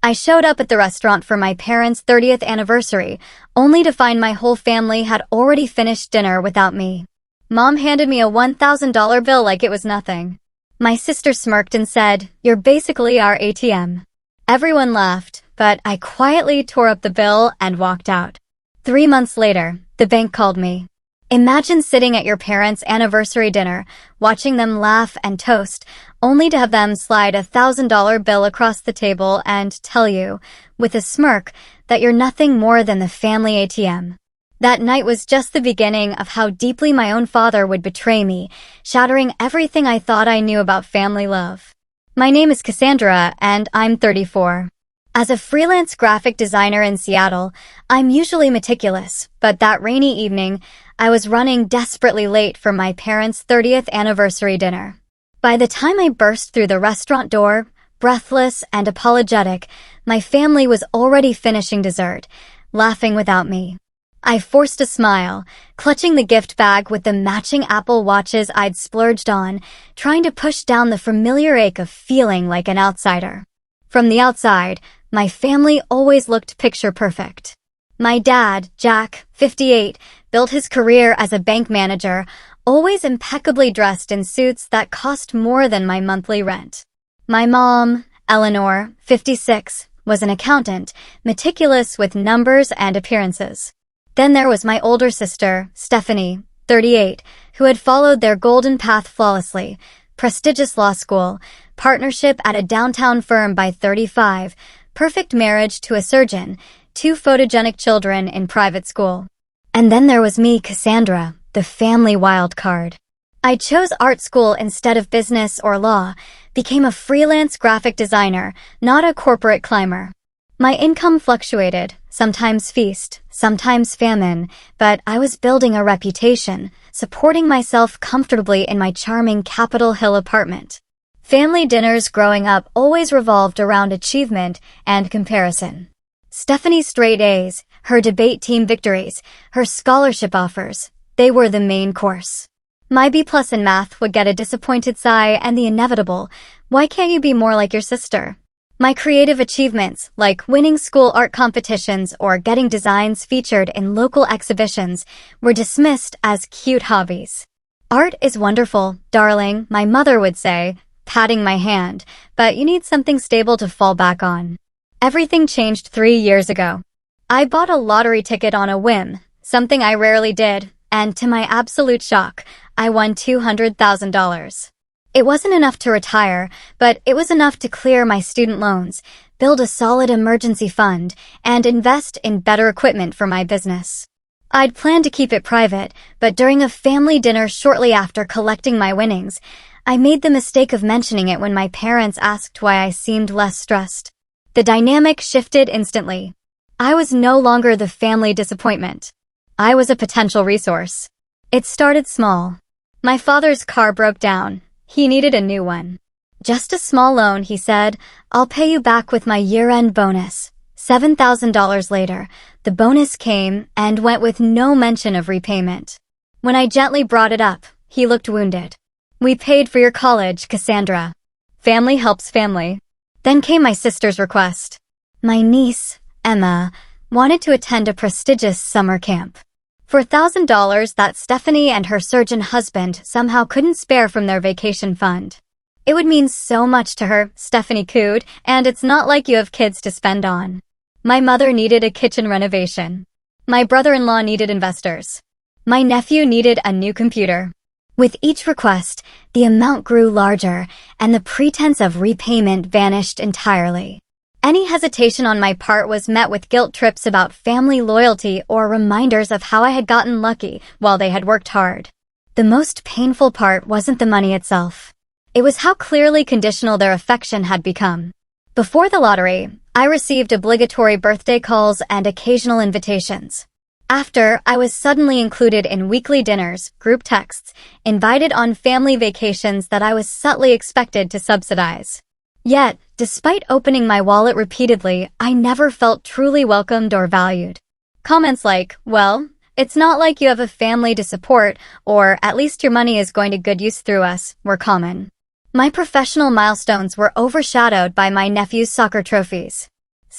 I showed up at the restaurant for my parents' 30th anniversary, only to find my whole family had already finished dinner without me. Mom handed me a $1,000 bill like it was nothing. My sister smirked and said, "You're basically our ATM." Everyone laughed, but I quietly tore up the bill and walked out. 3 months later, the bank called me. Imagine sitting at your parents' anniversary dinner, watching them laugh and toast, only to have them slide a $1,000 bill across the table and tell you, with a smirk, that you're nothing more than the family ATM. That night was just the beginning of how deeply my own father would betray me, shattering everything I thought I knew about family love. My name is Cassandra, and I'm 34. As a freelance graphic designer in Seattle, I'm usually meticulous, but that rainy evening, I was running desperately late for my parents' 30th anniversary dinner. By the time I burst through the restaurant door, breathless and apologetic, my family was already finishing dessert, laughing without me. I forced a smile, clutching the gift bag with the matching Apple Watches I'd splurged on, trying to push down the familiar ache of feeling like an outsider. From the outside, my family always looked picture perfect. My dad, Jack, 58, built his career as a bank manager, always impeccably dressed in suits that cost more than my monthly rent. My mom, Eleanor, 56, was an accountant, meticulous with numbers and appearances. Then there was my older sister, Stephanie, 38, who had followed their golden path flawlessly, prestigious law school, partnership at a downtown firm by 35, perfect marriage to a surgeon, 2 photogenic children in private school. And then there was me, Cassandra, the family wild card. I chose art school instead of business or law, became a freelance graphic designer, not a corporate climber. My income fluctuated, sometimes feast, sometimes famine, but I was building a reputation, supporting myself comfortably in my charming Capitol Hill apartment. Family dinners growing up always revolved around achievement and comparison. Stephanie's straight A's, her debate team victories, her scholarship offers, they were the main course. My B+ in math would get a disappointed sigh and the inevitable, "Why can't you be more like your sister?" My creative achievements, like winning school art competitions or getting designs featured in local exhibitions, were dismissed as cute hobbies. "Art is wonderful, darling," my mother would say, patting my hand, "but you need something stable to fall back on." Everything changed 3 years ago. I bought a lottery ticket on a whim, something I rarely did, and to my absolute shock, I won $200,000. It wasn't enough to retire, but it was enough to clear my student loans, build a solid emergency fund, and invest in better equipment for my business. I'd planned to keep it private, but during a family dinner shortly after collecting my winnings, I made the mistake of mentioning it when my parents asked why I seemed less stressed. The dynamic shifted instantly. I was no longer the family disappointment. I was a potential resource. It started small. My father's car broke down. He needed a new one. "Just a small loan," he said. "I'll pay you back with my year-end bonus." $7,000 later, the bonus came and went with no mention of repayment. When I gently brought it up, he looked wounded. "We paid for your college, Cassandra. Family helps family." Then came my sister's request. My niece, Emma, wanted to attend a prestigious summer camp. For $1,000 that Stephanie and her surgeon husband somehow couldn't spare from their vacation fund. "It would mean so much to her," Stephanie cooed, "and it's not like you have kids to spend on." My mother needed a kitchen renovation. My brother-in-law needed investors. My nephew needed a new computer. With each request, the amount grew larger, and the pretense of repayment vanished entirely. Any hesitation on my part was met with guilt trips about family loyalty or reminders of how I had gotten lucky while they had worked hard. The most painful part wasn't the money itself. It was how clearly conditional their affection had become. Before the lottery, I received obligatory birthday calls and occasional invitations. After, I was suddenly included in weekly dinners, group texts, invited on family vacations that I was subtly expected to subsidize. Yet, despite opening my wallet repeatedly, I never felt truly welcomed or valued. Comments like, "Well, it's not like you have a family to support," or "At least your money is going to good use through us," were common. My professional milestones were overshadowed by my nephew's soccer trophies.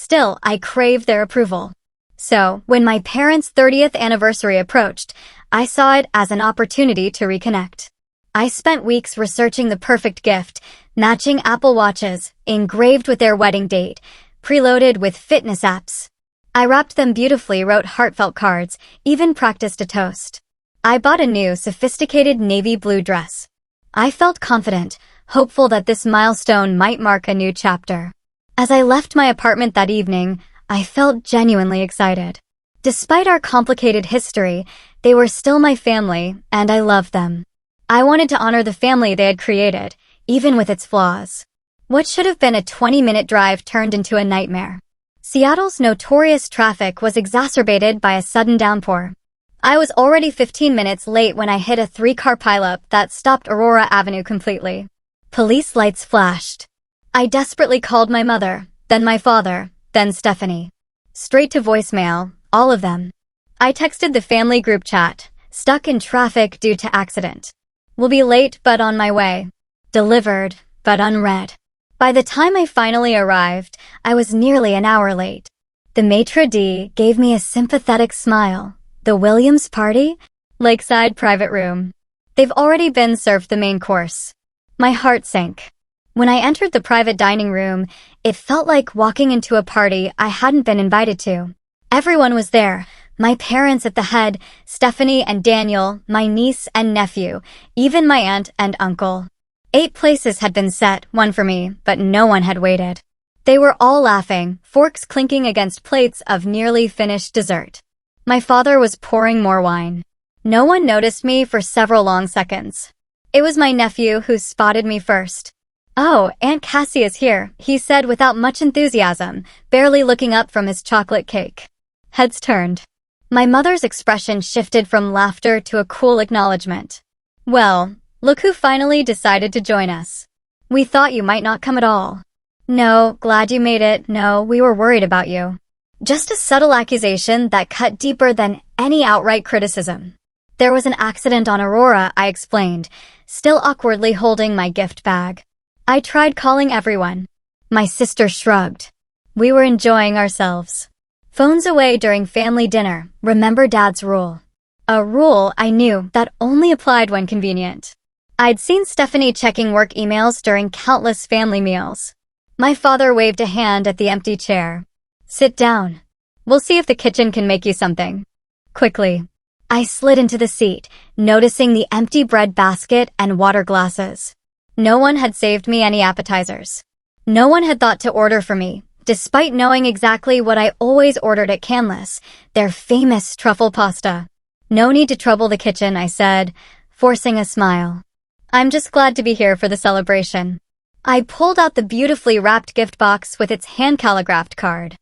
Still, I craved their approval. So, when my parents' 30th anniversary approached, I saw it as an opportunity to reconnect. I spent weeks researching the perfect gift, matching Apple Watches, engraved with their wedding date, preloaded with fitness apps. I wrapped them beautifully, wrote heartfelt cards, even practiced a toast. I bought a new, sophisticated navy blue dress. I felt confident, hopeful that this milestone might mark a new chapter. As I left my apartment that evening, I felt genuinely excited. Despite our complicated history, they were still my family, and I loved them. I wanted to honor the family they had created, even with its flaws. What should have been a 20-minute drive turned into a nightmare. Seattle's notorious traffic was exacerbated by a sudden downpour. I was already 15 minutes late when I hit a 3-car pileup that stopped Aurora Avenue completely. Police lights flashed. I desperately called my mother, then my father, then Stephanie. Straight to voicemail, all of them. I texted the family group chat, stuck in traffic due to accident. Will be late but on my way. Delivered, but unread. By the time I finally arrived, I was nearly an hour late. The maitre d' gave me a sympathetic smile. The Williams party? Lakeside private room. They've already been served the main course. My heart sank. When I entered the private dining room, it felt like walking into a party I hadn't been invited to. Everyone was there. My parents at the head, Stephanie and Daniel, my niece and nephew, even my aunt and uncle. 8 places had been set, one for me, but no one had waited. They were all laughing, forks clinking against plates of nearly finished dessert. My father was pouring more wine. No one noticed me for several long seconds. It was my nephew who spotted me first. "Oh, Aunt Cassie is here," he said without much enthusiasm, barely looking up from his chocolate cake. Heads turned. My mother's expression shifted from laughter to a cool acknowledgement. "Well, look who finally decided to join us. We thought you might not come at all." "No, glad you made it. No, we were worried about you." Just a subtle accusation that cut deeper than any outright criticism. "There was an accident on Aurora," I explained, still awkwardly holding my gift bag. I tried calling everyone. My sister shrugged. We were enjoying ourselves. Phones away during family dinner. Remember Dad's rule. A rule I knew that only applied when convenient. I'd seen Stephanie checking work emails during countless family meals. My father waved a hand at the empty chair. "Sit down. We'll see if the kitchen can make you something." Quickly, I slid into the seat, noticing the empty bread basket and water glasses. No one had saved me any appetizers. No one had thought to order for me, despite knowing exactly what I always ordered at Canlis, their famous truffle pasta. "No need to trouble the kitchen," I said, forcing a smile. "I'm just glad to be here for the celebration." I pulled out the beautifully wrapped gift box with its hand-calligraphed card.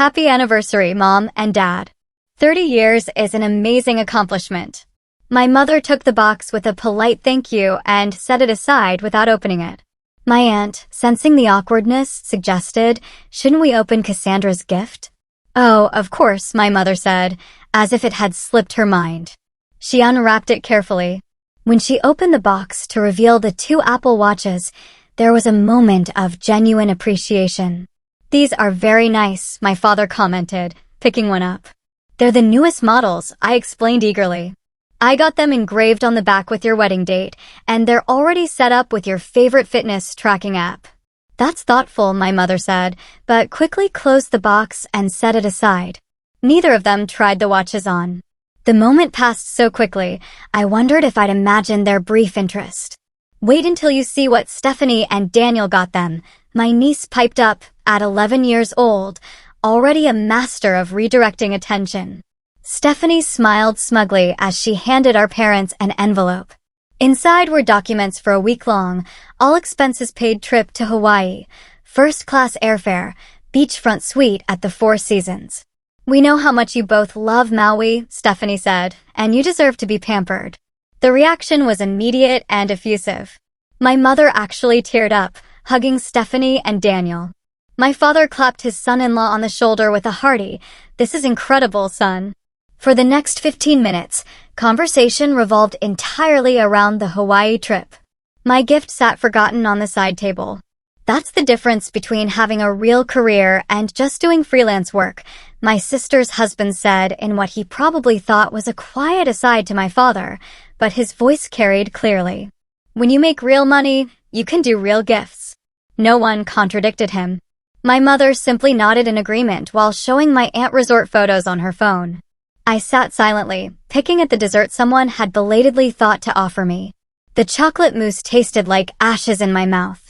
"Happy anniversary, Mom and Dad. 30 years is an amazing accomplishment." My mother took the box with a polite thank you and set it aside without opening it. My aunt, sensing the awkwardness, suggested, "Shouldn't we open Cassandra's gift?" "Oh, of course," my mother said, as if it had slipped her mind. She unwrapped it carefully. When she opened the box to reveal the 2 Apple Watches, there was a moment of genuine appreciation. "These are very nice," my father commented, picking one up. "They're the newest models," I explained eagerly. "I got them engraved on the back with your wedding date, and they're already set up with your favorite fitness tracking app." "That's thoughtful," my mother said, but quickly closed the box and set it aside. Neither of them tried the watches on. The moment passed so quickly, I wondered if I'd imagined their brief interest. "Wait until you see what Stephanie and Daniel got them," my niece piped up, at 11 years old, already a master of redirecting attention. Stephanie smiled smugly as she handed our parents an envelope. Inside were documents for a week-long, all-expenses-paid trip to Hawaii, first-class airfare, beachfront suite at the Four Seasons. "We know how much you both love Maui," Stephanie said, "and you deserve to be pampered." The reaction was immediate and effusive. My mother actually teared up, hugging Stephanie and Daniel. My father clapped his son-in-law on the shoulder with a hearty, "This is incredible, son." For the next 15 minutes, conversation revolved entirely around the Hawaii trip. My gift sat forgotten on the side table. That's the difference between having a real career and just doing freelance work, my sister's husband said in what he probably thought was a quiet aside to my father, but his voice carried clearly. When you make real money, you can do real gifts. No one contradicted him. My mother simply nodded in agreement while showing my aunt resort photos on her phone. I sat silently, picking at the dessert someone had belatedly thought to offer me. The chocolate mousse tasted like ashes in my mouth.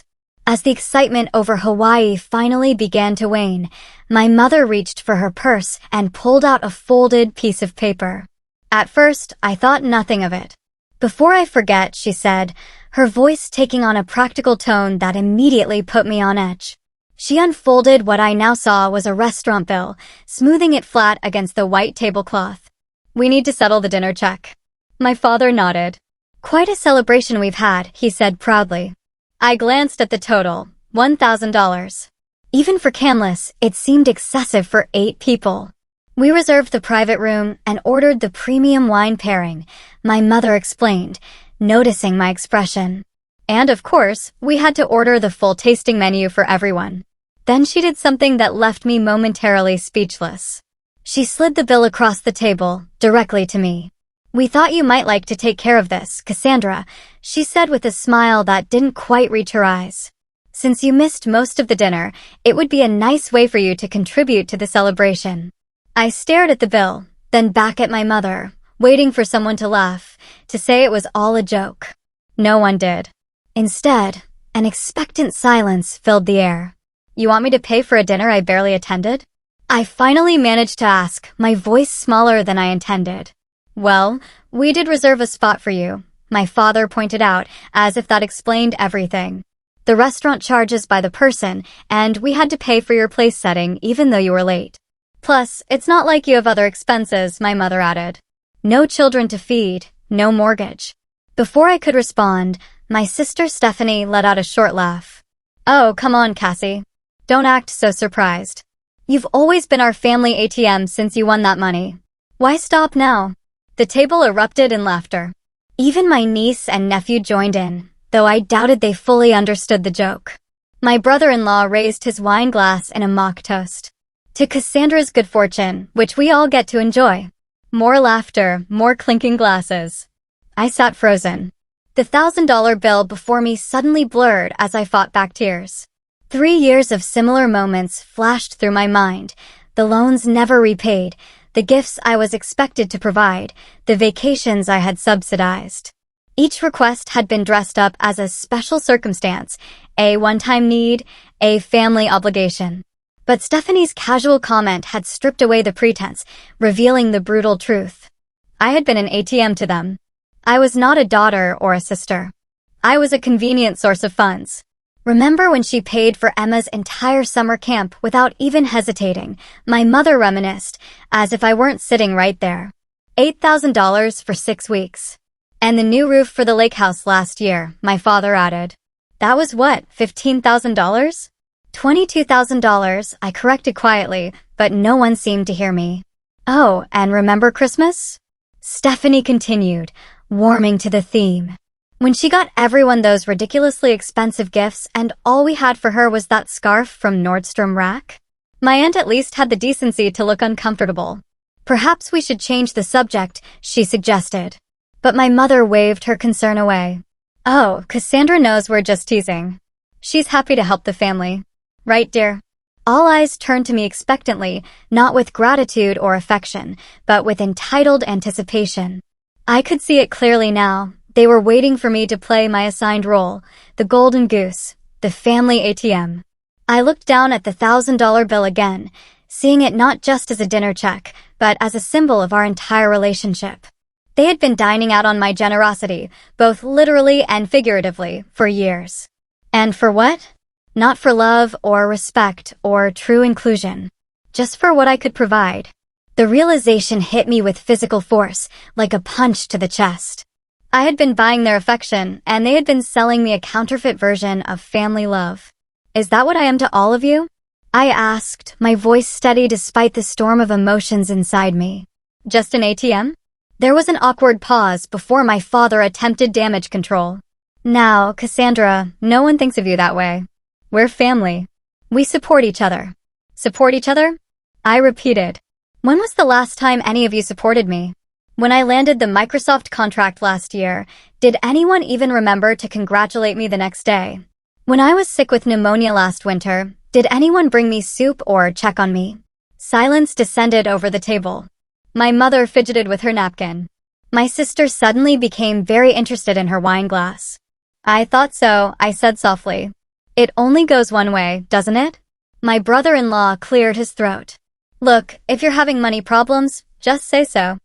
As the excitement over Hawaii finally began to wane, my mother reached for her purse and pulled out a folded piece of paper. At first, I thought nothing of it. Before I forget, she said, her voice taking on a practical tone that immediately put me on edge. She unfolded what I now saw was a restaurant bill, smoothing it flat against the white tablecloth. We need to settle the dinner check. My father nodded. Quite a celebration we've had, he said proudly. I glanced at the total, $1,000. Even for Canlis, it seemed excessive for 8 people. We reserved the private room and ordered the premium wine pairing, my mother explained, noticing my expression. And of course, we had to order the full tasting menu for everyone. Then she did something that left me momentarily speechless. She slid the bill across the table, directly to me. We thought you might like to take care of this, Cassandra, she said with a smile that didn't quite reach her eyes. Since you missed most of the dinner, it would be a nice way for you to contribute to the celebration. I stared at the bill, then back at my mother, waiting for someone to laugh, to say it was all a joke. No one did. Instead, an expectant silence filled the air. You want me to pay for a dinner I barely attended? I finally managed to ask, my voice smaller than I intended. Well, we did reserve a spot for you, my father pointed out, as if that explained everything. The restaurant charges by the person, and we had to pay for your place setting even though you were late. Plus, it's not like you have other expenses, my mother added. No children to feed, no mortgage. Before I could respond, my sister Stephanie let out a short laugh. Oh, come on, Cassie. Don't act so surprised. You've always been our family ATM since you won that money. Why stop now? The table erupted in laughter. Even my niece and nephew joined in, though I doubted they fully understood the joke. My brother-in-law raised his wine glass in a mock toast. To Cassandra's good fortune, which we all get to enjoy. More laughter, more clinking glasses. I sat frozen. The $1,000 bill before me suddenly blurred as I fought back tears. 3 years of similar moments flashed through my mind. The loans never repaid, the gifts I was expected to provide, the vacations I had subsidized. Each request had been dressed up as a special circumstance, a one-time need, a family obligation. But Stephanie's casual comment had stripped away the pretense, revealing the brutal truth. I had been an ATM to them. I was not a daughter or a sister. I was a convenient source of funds. Remember when she paid for Emma's entire summer camp without even hesitating? My mother reminisced, as if I weren't sitting right there. $8,000 for 6 weeks. And the new roof for the lake house last year, my father added. That was what, $15,000? $22,000, I corrected quietly, but no one seemed to hear me. Oh, and remember Christmas? Stephanie continued, warming to the theme. When she got everyone those ridiculously expensive gifts and all we had for her was that scarf from Nordstrom Rack? My aunt at least had the decency to look uncomfortable. Perhaps we should change the subject, she suggested. But my mother waved her concern away. Oh, Cassandra knows we're just teasing. She's happy to help the family. Right, dear? All eyes turned to me expectantly, not with gratitude or affection, but with entitled anticipation. I could see it clearly now. They were waiting for me to play my assigned role, the golden goose, the family ATM. I looked down at the $1,000 bill again, seeing it not just as a dinner check, but as a symbol of our entire relationship. They had been dining out on my generosity, both literally and figuratively, for years. And for what? Not for love or respect or true inclusion. Just for what I could provide. The realization hit me with physical force, like a punch to the chest. I had been buying their affection, and they had been selling me a counterfeit version of family love. Is that what I am to all of you? I asked, my voice steady despite the storm of emotions inside me. Just an ATM? There was an awkward pause before my father attempted damage control. Now, Cassandra, no one thinks of you that way. We're family. We support each other. Support each other? I repeated. When was the last time any of you supported me? When I landed the Microsoft contract last year, did anyone even remember to congratulate me the next day? When I was sick with pneumonia last winter, did anyone bring me soup or check on me? Silence descended over the table. My mother fidgeted with her napkin. My sister suddenly became very interested in her wine glass. I thought so, I said softly. It only goes one way, doesn't it? My brother-in-law cleared his throat. Look, if you're having money problems, just say so.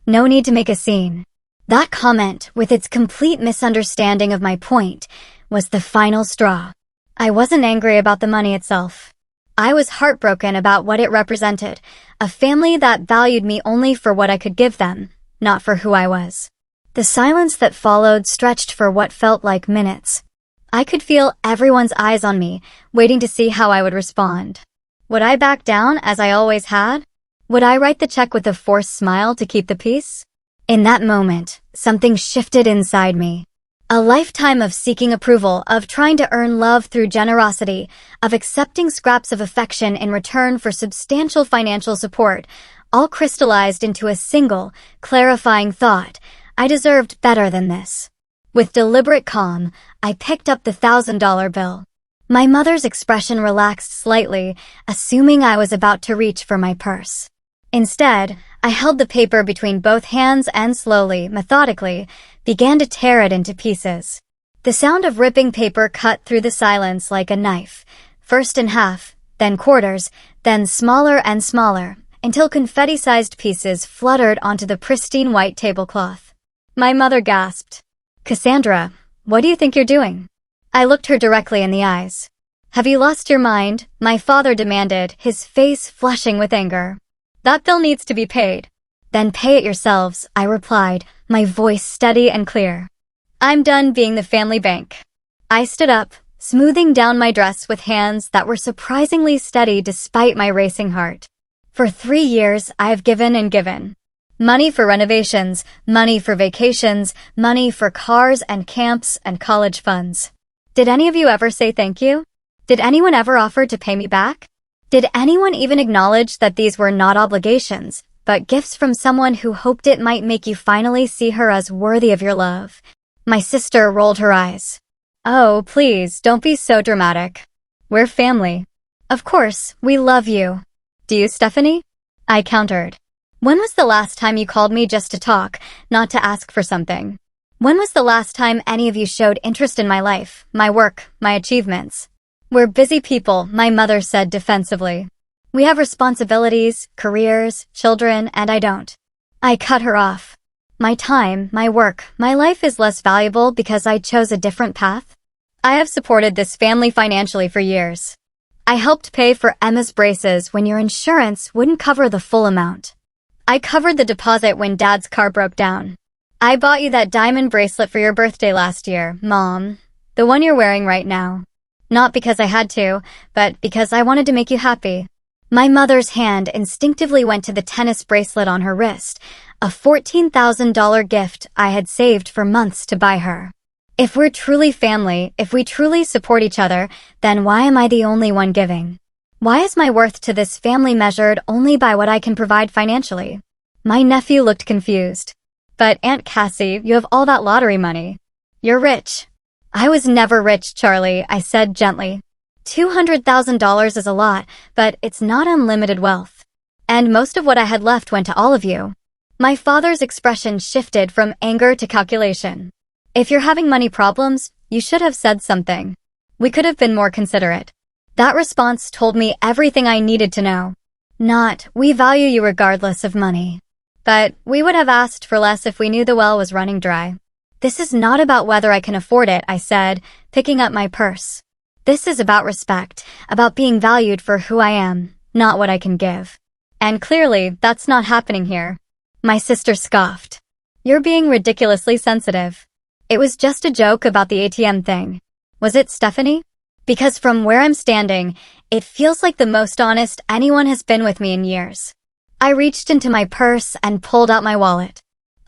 No need to make a scene. That comment, with its complete misunderstanding of my point, was the final straw. I wasn't angry about the money itself. I was heartbroken about what it represented, a family that valued me only for what I could give them, not for who I was. The silence that followed stretched for what felt like minutes. I could feel everyone's eyes on me, waiting to see how I would respond. Would I back down as I always had? Would I write the check with a forced smile to keep the peace? In that moment, something shifted inside me. A lifetime of seeking approval, of trying to earn love through generosity, of accepting scraps of affection in return for substantial financial support, all crystallized into a single, clarifying thought. I deserved better than this. With deliberate calm, I picked up the $1,000 bill. My mother's expression relaxed slightly, assuming I was about to reach for my purse. Instead, I held the paper between both hands and slowly, methodically, began to tear it into pieces. The sound of ripping paper cut through the silence like a knife, first in half, then quarters, then smaller and smaller, until confetti-sized pieces fluttered onto the pristine white tablecloth. My mother gasped. Cassandra, what do you think you're doing? I looked her directly in the eyes. Have you lost your mind? My father demanded, his face flushing with anger. That bill needs to be paid. Then pay it yourselves, I replied, my voice steady and clear. I'm done being the family bank. I stood up, smoothing down my dress with hands that were surprisingly steady despite my racing heart. For 3 years, I have given and given. Money for renovations, money for vacations, money for cars and camps and college funds. Did any of you ever say thank you? Did anyone ever offer to pay me back? Did anyone even acknowledge that these were not obligations, but gifts from someone who hoped it might make you finally see her as worthy of your love? My sister rolled her eyes. Oh, please, don't be so dramatic. We're family. Of course, we love you. Do you, Stephanie? I countered. When was the last time you called me just to talk, not to ask for something? When was the last time any of you showed interest in my life, my work, my achievements? We're busy people, my mother said defensively. We have responsibilities, careers, children, and I don't. I cut her off. My time, my work, my life is less valuable because I chose a different path. I have supported this family financially for years. I helped pay for Emma's braces when your insurance wouldn't cover the full amount. I covered the deposit when Dad's car broke down. I bought you that diamond bracelet for your birthday last year, Mom. The one you're wearing right now. Not because I had to, but because I wanted to make you happy. My mother's hand instinctively went to the tennis bracelet on her wrist, a $14,000 gift I had saved for months to buy her. If we're truly family, if we truly support each other, then why am I the only one giving? Why is my worth to this family measured only by what I can provide financially? My nephew looked confused. But Aunt Cassie, you have all that lottery money. You're rich. I was never rich, Charlie, I said gently. $200,000 is a lot, but it's not unlimited wealth. And most of what I had left went to all of you. My father's expression shifted from anger to calculation. If you're having money problems, you should have said something. We could have been more considerate. That response told me everything I needed to know. Not, we value you regardless of money. But we would have asked for less if we knew the well was running dry. This is not about whether I can afford it, I said, picking up my purse. This is about respect, about being valued for who I am, not what I can give. And clearly, that's not happening here. My sister scoffed. You're being ridiculously sensitive. It was just a joke about the ATM thing. Was it, Stephanie? Because from where I'm standing, it feels like the most honest anyone has been with me in years. I reached into my purse and pulled out my wallet.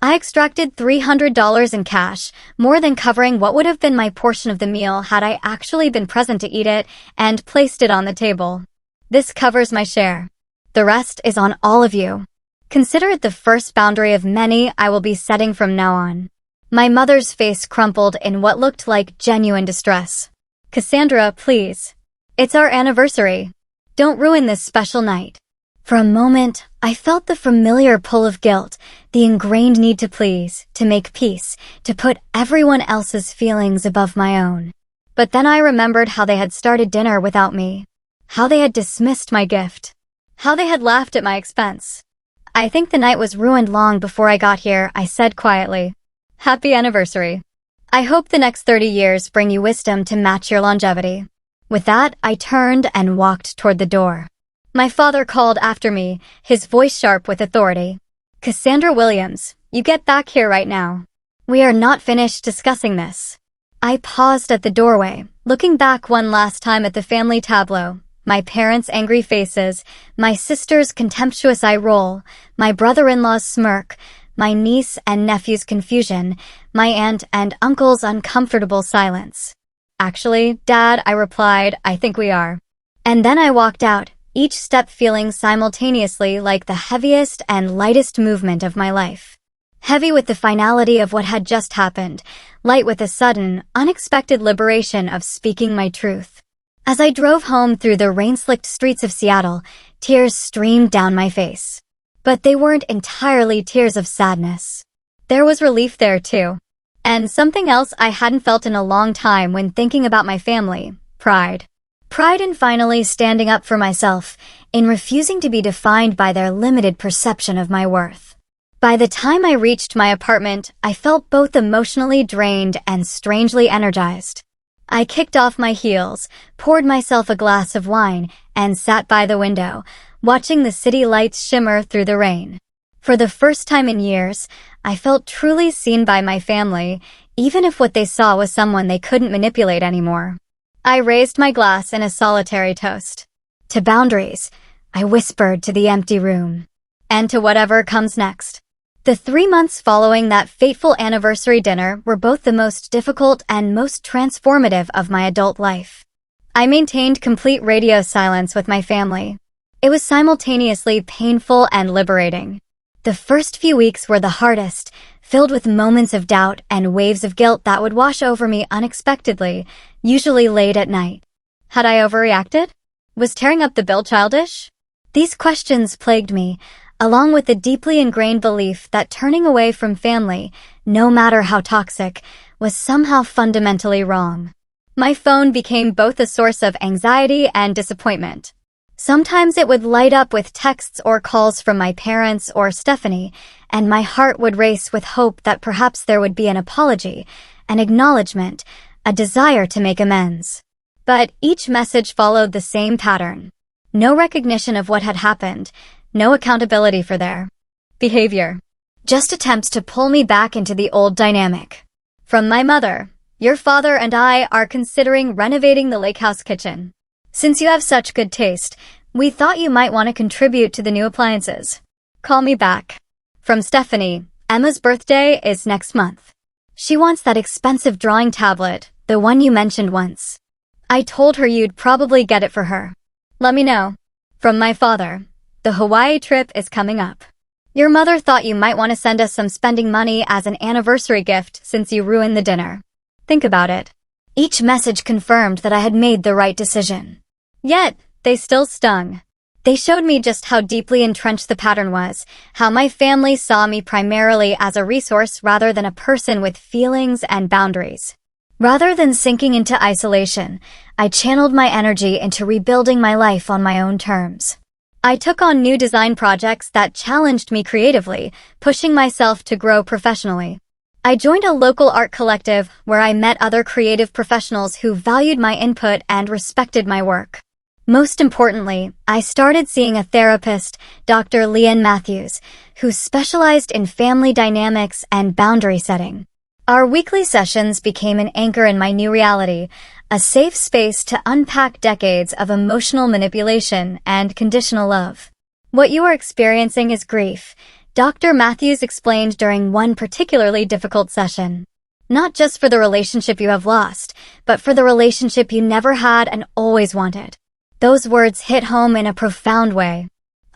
I extracted $300 in cash, more than covering what would have been my portion of the meal had I actually been present to eat it, and placed it on the table. This covers my share. The rest is on all of you. Consider it the first boundary of many I will be setting from now on. My mother's face crumpled in what looked like genuine distress. Cassandra, please. It's our anniversary. Don't ruin this special night. For a moment, I felt the familiar pull of guilt, the ingrained need to please, to make peace, to put everyone else's feelings above my own. But then I remembered how they had started dinner without me, how they had dismissed my gift, how they had laughed at my expense. I think the night was ruined long before I got here, I said quietly. Happy anniversary. I hope the next 30 years bring you wisdom to match your longevity. With that, I turned and walked toward the door. My father called after me, his voice sharp with authority. Cassandra Williams, you get back here right now. We are not finished discussing this. I paused at the doorway, looking back one last time at the family tableau, my parents' angry faces, my sister's contemptuous eye roll, my brother-in-law's smirk, my niece and nephew's confusion, my aunt and uncle's uncomfortable silence. Actually, Dad, I replied, I think we are. And then I walked out, each step feeling simultaneously like the heaviest and lightest movement of my life. Heavy with the finality of what had just happened, light with the sudden, unexpected liberation of speaking my truth. As I drove home through the rain-slicked streets of Seattle, tears streamed down my face. But they weren't entirely tears of sadness. There was relief there too. And something else I hadn't felt in a long time when thinking about my family, pride. Pride in finally standing up for myself, in refusing to be defined by their limited perception of my worth. By the time I reached my apartment, I felt both emotionally drained and strangely energized. I kicked off my heels, poured myself a glass of wine, and sat by the window, watching the city lights shimmer through the rain. For the first time in years, I felt truly seen by my family, even if what they saw was someone they couldn't manipulate anymore. I raised my glass in a solitary toast. To boundaries, I whispered to the empty room. And to whatever comes next. The 3 months following that fateful anniversary dinner were both the most difficult and most transformative of my adult life. I maintained complete radio silence with my family. It was simultaneously painful and liberating. The first few weeks were the hardest, filled with moments of doubt and waves of guilt that would wash over me unexpectedly, usually late at night. Had I overreacted? Was tearing up the bill childish? These questions plagued me, along with the deeply ingrained belief that turning away from family, no matter how toxic, was somehow fundamentally wrong. My phone became both a source of anxiety and disappointment. Sometimes it would light up with texts or calls from my parents or Stephanie, and my heart would race with hope that perhaps there would be an apology, an acknowledgement, a desire to make amends. But each message followed the same pattern. No recognition of what had happened, no accountability for their behavior. Just attempts to pull me back into the old dynamic. From my mother, your father and I are considering renovating the lake house kitchen. Since you have such good taste, we thought you might want to contribute to the new appliances. Call me back. From Stephanie, Emma's birthday is next month. She wants that expensive drawing tablet, the one you mentioned once. I told her you'd probably get it for her. Let me know. From my father, the Hawaii trip is coming up. Your mother thought you might want to send us some spending money as an anniversary gift since you ruined the dinner. Think about it. Each message confirmed that I had made the right decision. Yet, they still stung. They showed me just how deeply entrenched the pattern was, how my family saw me primarily as a resource rather than a person with feelings and boundaries. Rather than sinking into isolation, I channeled my energy into rebuilding my life on my own terms. I took on new design projects that challenged me creatively, pushing myself to grow professionally. I joined a local art collective where I met other creative professionals who valued my input and respected my work. Most importantly, I started seeing a therapist, Dr. Leanne Matthews, who specialized in family dynamics and boundary setting. Our weekly sessions became an anchor in my new reality, a safe space to unpack decades of emotional manipulation and conditional love. What you are experiencing is grief, Dr. Matthews explained during one particularly difficult session. Not just for the relationship you have lost, but for the relationship you never had and always wanted. Those words hit home in a profound way.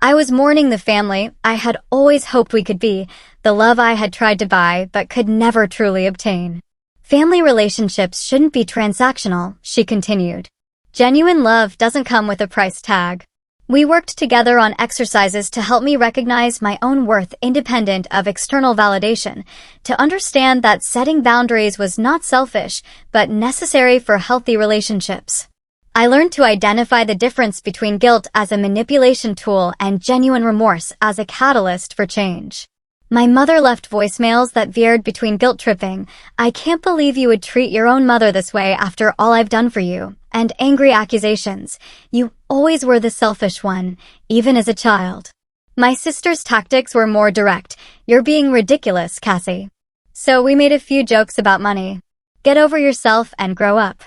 I was mourning the family I had always hoped we could be, the love I had tried to buy but could never truly obtain. Family relationships shouldn't be transactional, she continued. Genuine love doesn't come with a price tag. We worked together on exercises to help me recognize my own worth independent of external validation, to understand that setting boundaries was not selfish, but necessary for healthy relationships. I learned to identify the difference between guilt as a manipulation tool and genuine remorse as a catalyst for change. My mother left voicemails that veered between guilt tripping, "I can't believe you would treat your own mother this way after all I've done for you," and angry accusations, "You always were the selfish one, even as a child." My sister's tactics were more direct, "You're being ridiculous, Cassie." So we made a few jokes about money. Get over yourself and grow up.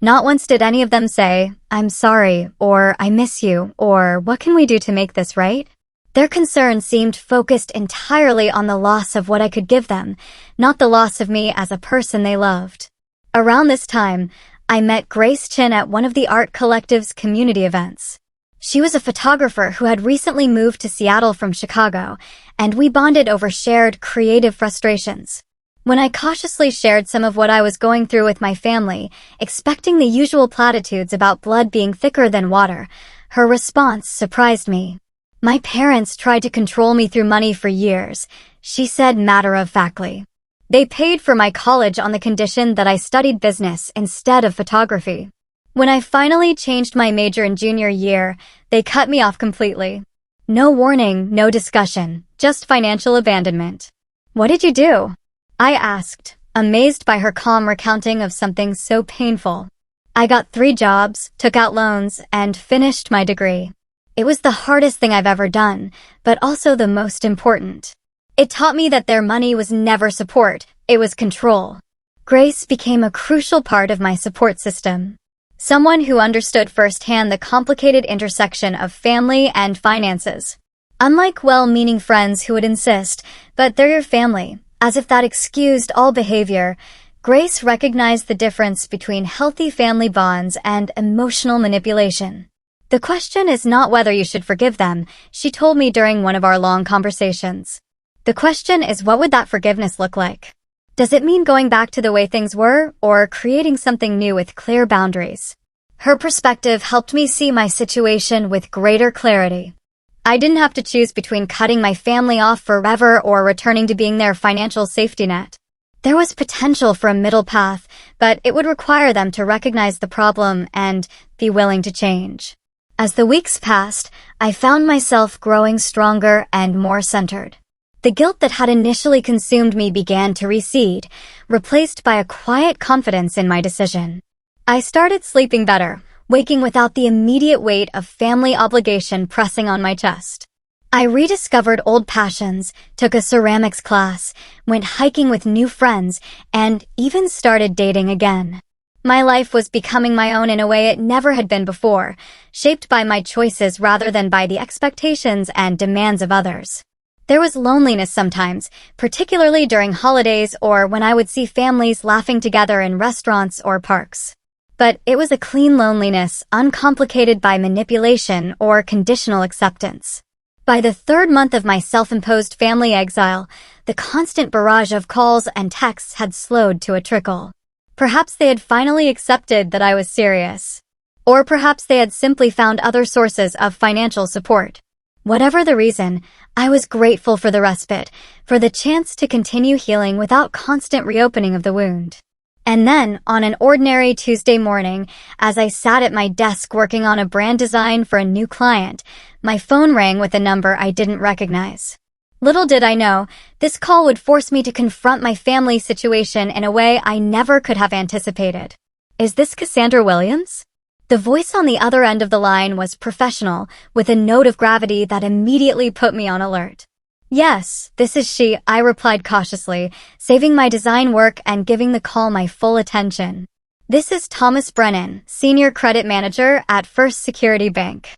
Not once did any of them say, "I'm sorry," or "I miss you," or "What can we do to make this right?" Their concern seemed focused entirely on the loss of what I could give them, not the loss of me as a person they loved. Around this time, I met Grace Chin at one of the art collective's community events. She was a photographer who had recently moved to Seattle from Chicago, and we bonded over shared creative frustrations. When I cautiously shared some of what I was going through with my family, expecting the usual platitudes about blood being thicker than water, her response surprised me. "My parents tried to control me through money for years," she said matter-of-factly. "They paid for my college on the condition that I studied business instead of photography. When I finally changed my major in junior year, they cut me off completely. No warning, no discussion, just financial abandonment." "What did you do?" I asked, amazed by her calm recounting of something so painful. "I got 3 jobs, took out loans, and finished my degree. It was the hardest thing I've ever done, but also the most important. It taught me that their money was never support, it was control." Grace became a crucial part of my support system. Someone who understood firsthand the complicated intersection of family and finances. Unlike well-meaning friends who would insist, "But they're your family," as if that excused all behavior, Grace recognized the difference between healthy family bonds and emotional manipulation. "The question is not whether you should forgive them," she told me during one of our long conversations. "The question is, what would that forgiveness look like? Does it mean going back to the way things were, or creating something new with clear boundaries?" Her perspective helped me see my situation with greater clarity. I didn't have to choose between cutting my family off forever or returning to being their financial safety net. There was potential for a middle path, but it would require them to recognize the problem and be willing to change. As the weeks passed, I found myself growing stronger and more centered. The guilt that had initially consumed me began to recede, replaced by a quiet confidence in my decision. I started sleeping better, waking without the immediate weight of family obligation pressing on my chest. I rediscovered old passions, took a ceramics class, went hiking with new friends, and even started dating again. My life was becoming my own in a way it never had been before, shaped by my choices rather than by the expectations and demands of others. There was loneliness sometimes, particularly during holidays or when I would see families laughing together in restaurants or parks. But it was a clean loneliness, uncomplicated by manipulation or conditional acceptance. By the 3rd month of my self-imposed family exile, the constant barrage of calls and texts had slowed to a trickle. Perhaps they had finally accepted that I was serious. Or perhaps they had simply found other sources of financial support. Whatever the reason, I was grateful for the respite, for the chance to continue healing without constant reopening of the wound. And then, on an ordinary Tuesday morning, as I sat at my desk working on a brand design for a new client, my phone rang with a number I didn't recognize. Little did I know, this call would force me to confront my family situation in a way I never could have anticipated. "Is this Cassandra Williams?" The voice on the other end of the line was professional, with a note of gravity that immediately put me on alert. "Yes, this is she," I replied cautiously, saving my design work and giving the call my full attention. "This is Thomas Brennan, Senior Credit Manager at First Security Bank.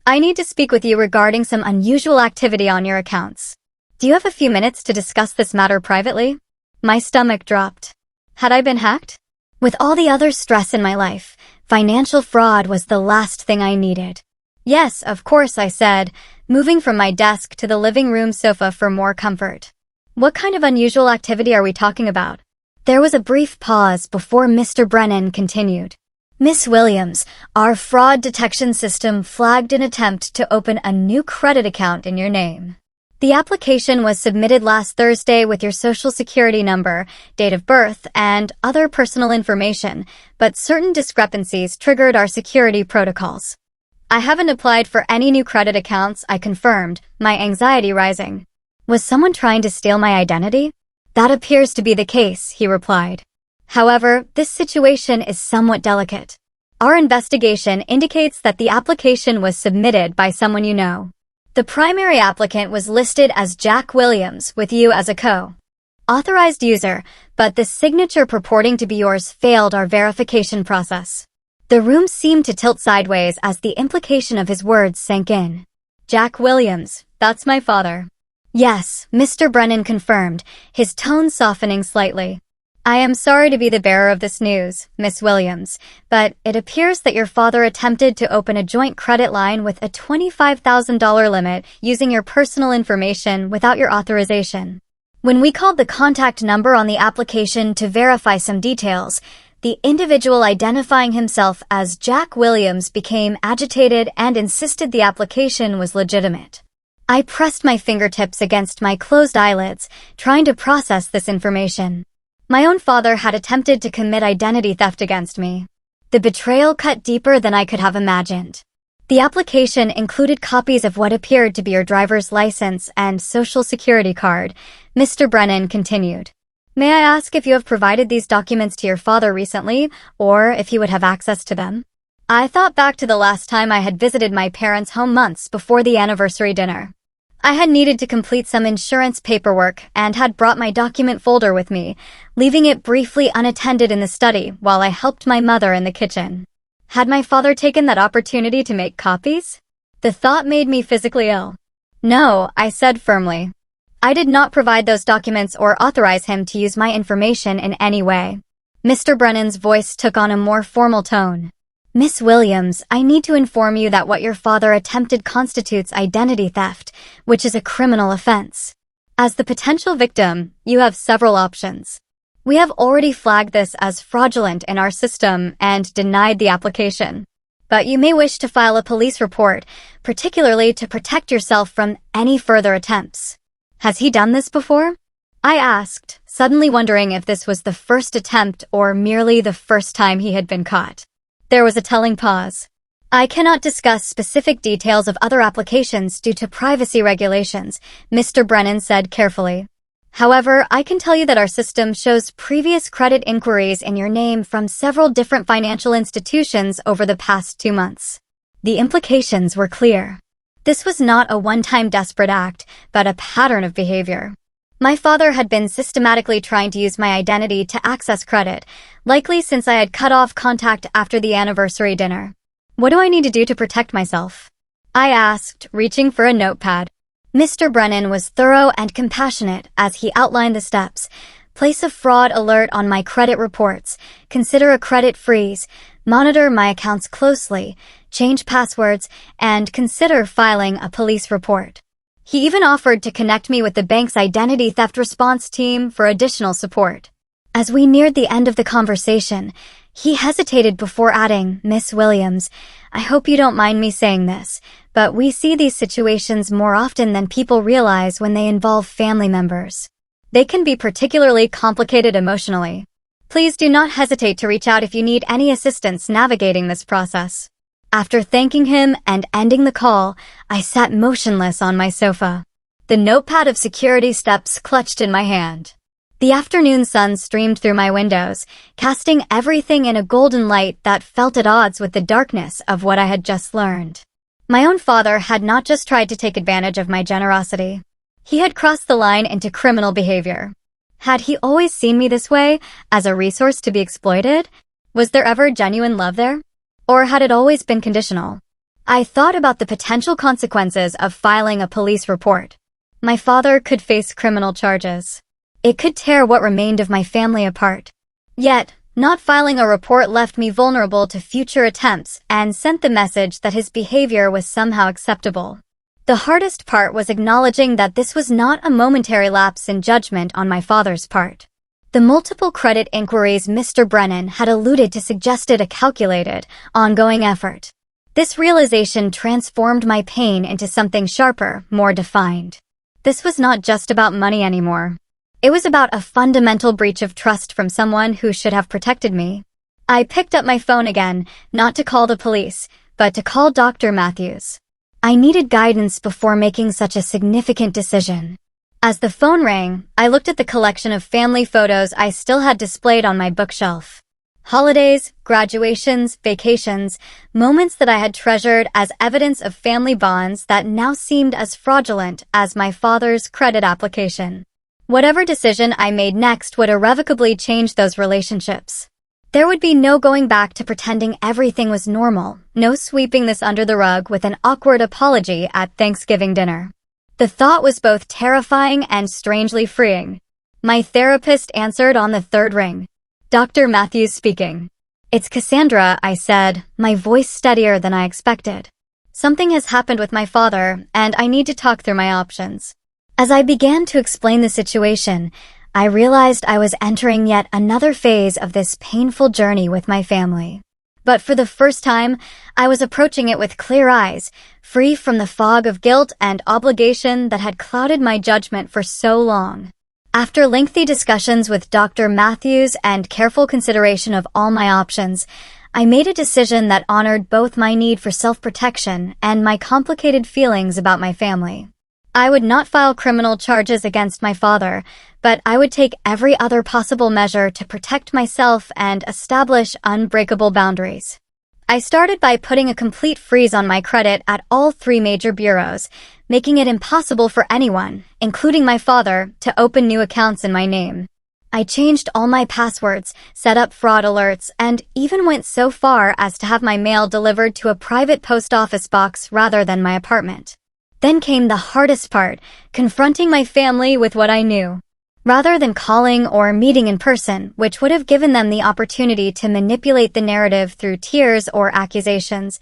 I need to speak with you regarding some unusual activity on your accounts." Do you have a few minutes to discuss this matter privately? My stomach dropped. Had I been hacked? With all the other stress in my life, financial fraud was the last thing I needed. Yes, of course, I said, moving from my desk to the living room sofa for more comfort. What kind of unusual activity are we talking about? There was a brief pause before Mr. Brennan continued. Miss Williams, our fraud detection system flagged an attempt to open a new credit account in your name. The application was submitted last Thursday with your social security number, date of birth, and other personal information, but certain discrepancies triggered our security protocols. I haven't applied for any new credit accounts, I confirmed, my anxiety rising. Was someone trying to steal my identity? That appears to be the case, he replied. However, this situation is somewhat delicate. Our investigation indicates that the application was submitted by someone you know. The primary applicant was listed as Jack Williams, with you as a co-authorized user, but the signature purporting to be yours failed our verification process. The room seemed to tilt sideways as the implication of his words sank in. Jack Williams, that's my father. Yes, Mr. Brennan confirmed, his tone softening slightly. I am sorry to be the bearer of this news, Miss Williams, but it appears that your father attempted to open a joint credit line with a $25,000 limit using your personal information without your authorization. When we called the contact number on the application to verify some details, the individual identifying himself as Jack Williams became agitated and insisted the application was legitimate. I pressed my fingertips against my closed eyelids, trying to process this information. My own father had attempted to commit identity theft against me. The betrayal cut deeper than I could have imagined. The application included copies of what appeared to be your driver's license and social security card, Mr. Brennan continued. May I ask if you have provided these documents to your father recently, or if he would have access to them? I thought back to the last time I had visited my parents' home months before the anniversary dinner. I had needed to complete some insurance paperwork and had brought my document folder with me, leaving it briefly unattended in the study while I helped my mother in the kitchen. Had my father taken that opportunity to make copies? The thought made me physically ill. No, I said firmly. I did not provide those documents or authorize him to use my information in any way. Mr. Brennan's voice took on a more formal tone. Miss Williams, I need to inform you that what your father attempted constitutes identity theft, which is a criminal offense. As the potential victim, you have several options. We have already flagged this as fraudulent in our system and denied the application. But you may wish to file a police report, particularly to protect yourself from any further attempts. Has he done this before? I asked, suddenly wondering if this was the first attempt or merely the first time he had been caught. There was a telling pause. I cannot discuss specific details of other applications due to privacy regulations, Mr. Brennan said carefully. However, I can tell you that our system shows previous credit inquiries in your name from several different financial institutions over the past 2 months. The implications were clear. This was not a one-time desperate act, but a pattern of behavior. My father had been systematically trying to use my identity to access credit, likely since I had cut off contact after the anniversary dinner. What do I need to do to protect myself? I asked, reaching for a notepad. Mr. Brennan was thorough and compassionate as he outlined the steps. Place a fraud alert on my credit reports, consider a credit freeze, monitor my accounts closely, change passwords, and consider filing a police report. He even offered to connect me with the bank's identity theft response team for additional support. As we neared the end of the conversation, he hesitated before adding, Miss Williams, I hope you don't mind me saying this, but we see these situations more often than people realize when they involve family members. They can be particularly complicated emotionally. Please do not hesitate to reach out if you need any assistance navigating this process. After thanking him and ending the call, I sat motionless on my sofa. The notepad of security steps clutched in my hand. The afternoon sun streamed through my windows, casting everything in a golden light that felt at odds with the darkness of what I had just learned. My own father had not just tried to take advantage of my generosity. He had crossed the line into criminal behavior. Had he always seen me this way, as a resource to be exploited? Was there ever genuine love there? Or had it always been conditional? I thought about the potential consequences of filing a police report. My father could face criminal charges. It could tear what remained of my family apart. Yet, not filing a report left me vulnerable to future attempts and sent the message that his behavior was somehow acceptable. The hardest part was acknowledging that this was not a momentary lapse in judgment on my father's part. The multiple credit inquiries Mr. Brennan had alluded to suggested a calculated, ongoing effort. This realization transformed my pain into something sharper, more defined. This was not just about money anymore. It was about a fundamental breach of trust from someone who should have protected me. I picked up my phone again, not to call the police, but to call Dr. Matthews. I needed guidance before making such a significant decision. As the phone rang, I looked at the collection of family photos I still had displayed on my bookshelf. Holidays, graduations, vacations, moments that I had treasured as evidence of family bonds that now seemed as fraudulent as my father's credit application. Whatever decision I made next would irrevocably change those relationships. There would be no going back to pretending everything was normal, no sweeping this under the rug with an awkward apology at Thanksgiving dinner. The thought was both terrifying and strangely freeing. My therapist answered on the third ring. Dr. Matthews speaking. It's Cassandra, I said, my voice steadier than I expected. Something has happened with my father, and I need to talk through my options. As I began to explain the situation, I realized I was entering yet another phase of this painful journey with my family. But for the first time, I was approaching it with clear eyes, free from the fog of guilt and obligation that had clouded my judgment for so long. After lengthy discussions with Dr. Matthews and careful consideration of all my options, I made a decision that honored both my need for self-protection and my complicated feelings about my family. I would not file criminal charges against my father, but I would take every other possible measure to protect myself and establish unbreakable boundaries. I started by putting a complete freeze on my credit at all 3 major bureaus, making it impossible for anyone, including my father, to open new accounts in my name. I changed all my passwords, set up fraud alerts, and even went so far as to have my mail delivered to a private post office box rather than my apartment. Then came the hardest part, confronting my family with what I knew. Rather than calling or meeting in person, which would have given them the opportunity to manipulate the narrative through tears or accusations,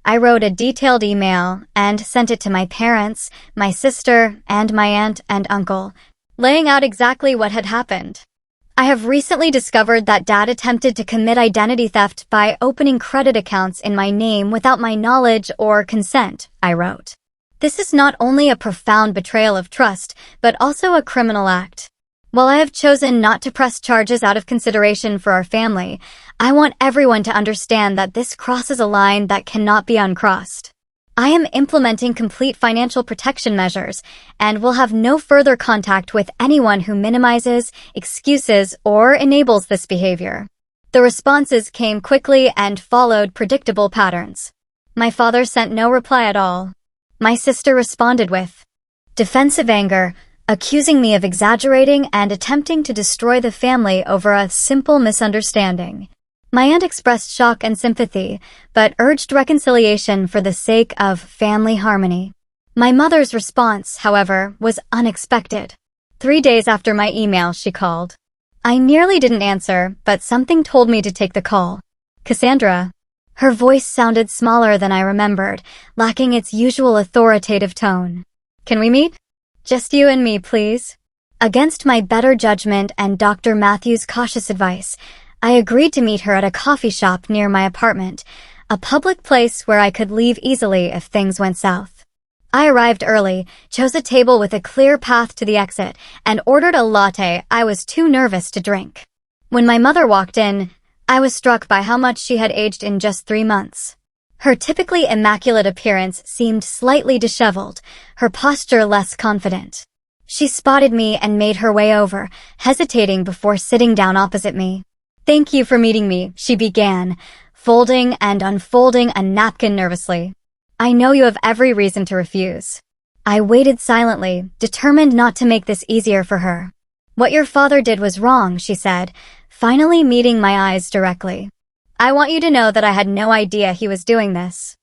I wrote a detailed email and sent it to my parents, my sister, and my aunt and uncle, laying out exactly what had happened. I have recently discovered that Dad attempted to commit identity theft by opening credit accounts in my name without my knowledge or consent, I wrote. This is not only a profound betrayal of trust, but also a criminal act. While I have chosen not to press charges out of consideration for our family, I want everyone to understand that this crosses a line that cannot be uncrossed. I am implementing complete financial protection measures and will have no further contact with anyone who minimizes, excuses, or enables this behavior. The responses came quickly and followed predictable patterns. My father sent no reply at all. My sister responded with defensive anger, accusing me of exaggerating and attempting to destroy the family over a simple misunderstanding. My aunt expressed shock and sympathy, but urged reconciliation for the sake of family harmony. My mother's response, however, was unexpected. 3 days after my email, she called. I nearly didn't answer, but something told me to take the call. Cassandra. Her voice sounded smaller than I remembered, lacking its usual authoritative tone. Can we meet? Just you and me, please. Against my better judgment and Dr. Matthews' cautious advice, I agreed to meet her at a coffee shop near my apartment, a public place where I could leave easily if things went south. I arrived early, chose a table with a clear path to the exit, and ordered a latte I was too nervous to drink. When my mother walked in, I was struck by how much she had aged in just 3 months. Her typically immaculate appearance seemed slightly disheveled, her posture less confident. She spotted me and made her way over, hesitating before sitting down opposite me. Thank you for meeting me, she began, folding and unfolding a napkin nervously. I know you have every reason to refuse. I waited silently, determined not to make this easier for her. What your father did was wrong, she said, finally meeting my eyes directly. I want you to know that I had no idea he was doing this.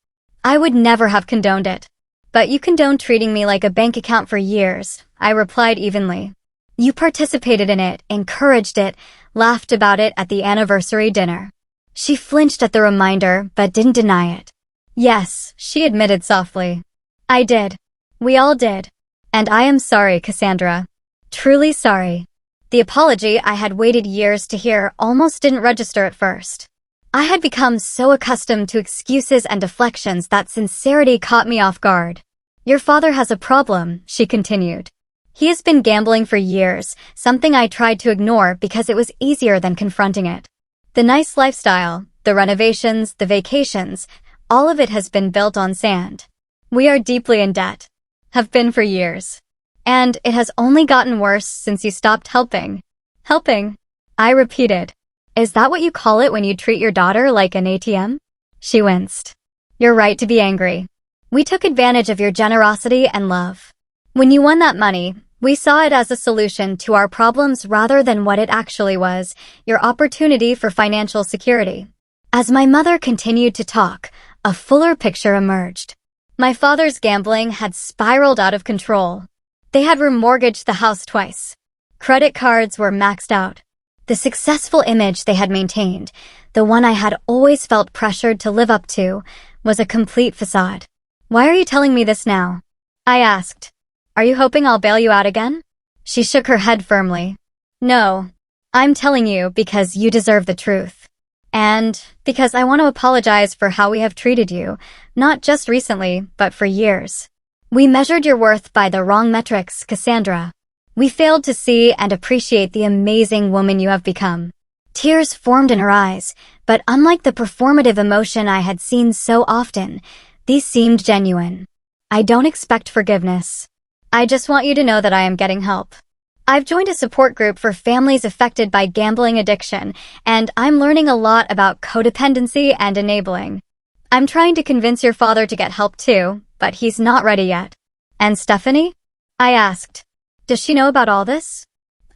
I would never have condoned it. But you condoned treating me like a bank account for years, I replied evenly. You participated in it, encouraged it, laughed about it at the anniversary dinner. She flinched at the reminder, but didn't deny it. Yes, she admitted softly. I did. We all did. And I am sorry, Cassandra. Truly sorry. The apology I had waited years to hear almost didn't register at first. I had become so accustomed to excuses and deflections that sincerity caught me off guard. Your father has a problem, she continued. He has been gambling for years, something I tried to ignore because it was easier than confronting it. The nice lifestyle, the renovations, the vacations, all of it has been built on sand. We are deeply in debt. Have been for years. And it has only gotten worse since you stopped helping. Helping? I repeated. Is that what you call it when you treat your daughter like an ATM? She winced. You're right to be angry. We took advantage of your generosity and love. When you won that money, we saw it as a solution to our problems rather than what it actually was, your opportunity for financial security. As my mother continued to talk, a fuller picture emerged. My father's gambling had spiraled out of control. They had remortgaged the house twice. Credit cards were maxed out. The successful image they had maintained, the one I had always felt pressured to live up to, was a complete facade. Why are you telling me this now? I asked. Are you hoping I'll bail you out again? She shook her head firmly. No. I'm telling you because you deserve the truth. And because I want to apologize for how we have treated you, not just recently, but for years. We measured your worth by the wrong metrics, Cassandra. We failed to see and appreciate the amazing woman you have become. Tears formed in her eyes, but unlike the performative emotion I had seen so often, these seemed genuine. I don't expect forgiveness. I just want you to know that I am getting help. I've joined a support group for families affected by gambling addiction, and I'm learning a lot about codependency and enabling. I'm trying to convince your father to get help too, but he's not ready yet. And Stephanie? I asked. Does she know about all this?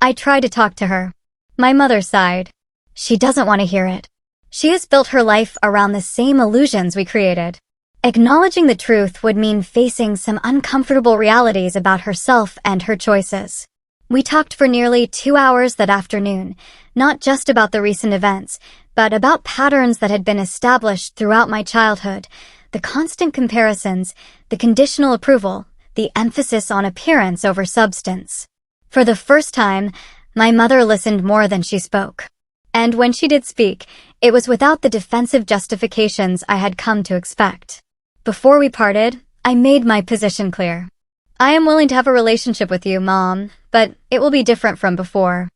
I tried to talk to her. My mother sighed. She doesn't want to hear it. She has built her life around the same illusions we created. Acknowledging the truth would mean facing some uncomfortable realities about herself and her choices. We talked for nearly 2 hours that afternoon, not just about the recent events, but about patterns that had been established throughout my childhood, the constant comparisons, the conditional approval, the emphasis on appearance over substance. For the first time, my mother listened more than she spoke. And when she did speak, it was without the defensive justifications I had come to expect. Before we parted, I made my position clear. I am willing to have a relationship with you, Mom, but it will be different from before.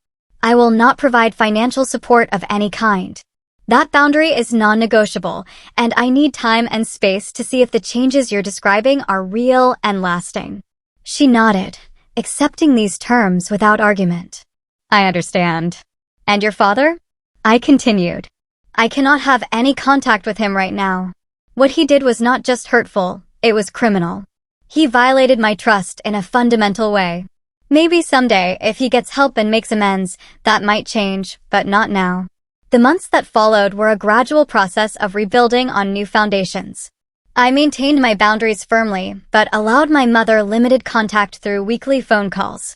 I will not provide financial support of any kind. That boundary is non-negotiable, and I need time and space to see if the changes you're describing are real and lasting. She nodded, accepting these terms without argument. I understand. And your father? I continued. I cannot have any contact with him right now. What he did was not just hurtful, it was criminal. He violated my trust in a fundamental way. Maybe someday, if he gets help and makes amends, that might change, but not now. The months that followed were a gradual process of rebuilding on new foundations. I maintained my boundaries firmly, but allowed my mother limited contact through weekly phone calls.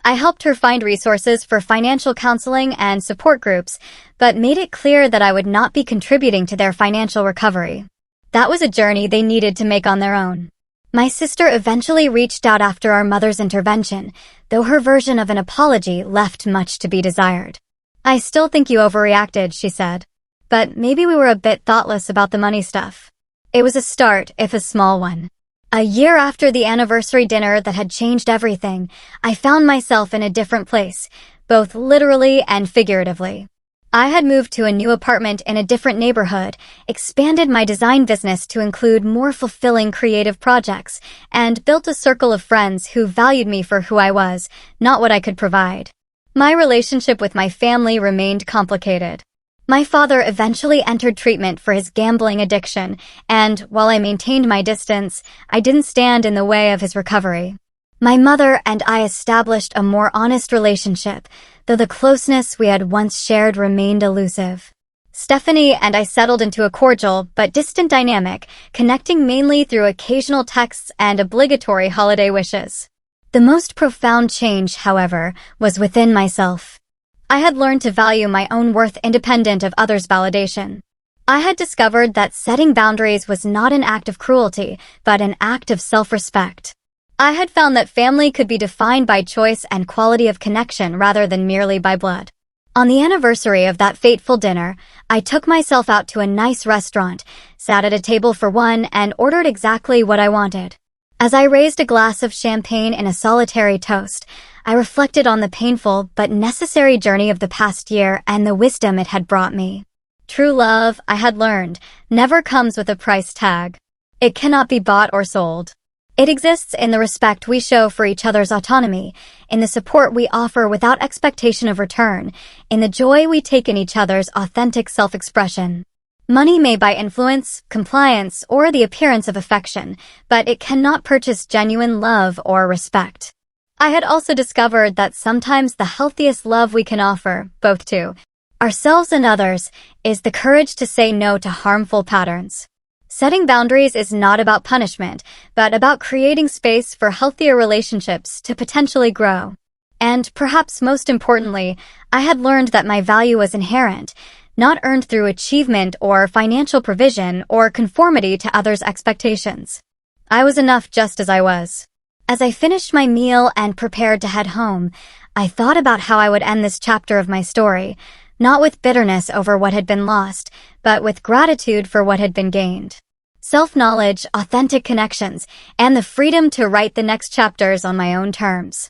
I helped her find resources for financial counseling and support groups, but made it clear that I would not be contributing to their financial recovery. That was a journey they needed to make on their own. My sister eventually reached out after our mother's intervention, though her version of an apology left much to be desired. I still think you overreacted, she said. But maybe we were a bit thoughtless about the money stuff. It was a start, if a small one. A year after the anniversary dinner that had changed everything, I found myself in a different place, both literally and figuratively. I had moved to a new apartment in a different neighborhood, expanded my design business to include more fulfilling creative projects, and built a circle of friends who valued me for who I was, not what I could provide. My relationship with my family remained complicated. My father eventually entered treatment for his gambling addiction, and while I maintained my distance, I didn't stand in the way of his recovery. My mother and I established a more honest relationship, though the closeness we had once shared remained elusive. Stephanie and I settled into a cordial but distant dynamic, connecting mainly through occasional texts and obligatory holiday wishes. The most profound change, however, was within myself. I had learned to value my own worth independent of others' validation. I had discovered that setting boundaries was not an act of cruelty, but an act of self-respect. I had found that family could be defined by choice and quality of connection rather than merely by blood. On the anniversary of that fateful dinner, I took myself out to a nice restaurant, sat at a table for one, and ordered exactly what I wanted. As I raised a glass of champagne in a solitary toast, I reflected on the painful but necessary journey of the past year and the wisdom it had brought me. True love, I had learned, never comes with a price tag. It cannot be bought or sold. It exists in the respect we show for each other's autonomy, in the support we offer without expectation of return, in the joy we take in each other's authentic self-expression. Money may buy influence, compliance, or the appearance of affection, but it cannot purchase genuine love or respect. I had also discovered that sometimes the healthiest love we can offer, both to ourselves and others, is the courage to say no to harmful patterns. Setting boundaries is not about punishment, but about creating space for healthier relationships to potentially grow. And perhaps most importantly, I had learned that my value was inherent, not earned through achievement or financial provision or conformity to others' expectations. I was enough just as I was. As I finished my meal and prepared to head home, I thought about how I would end this chapter of my story, not with bitterness over what had been lost, but with gratitude for what had been gained. Self-knowledge, authentic connections, and the freedom to write the next chapters on my own terms.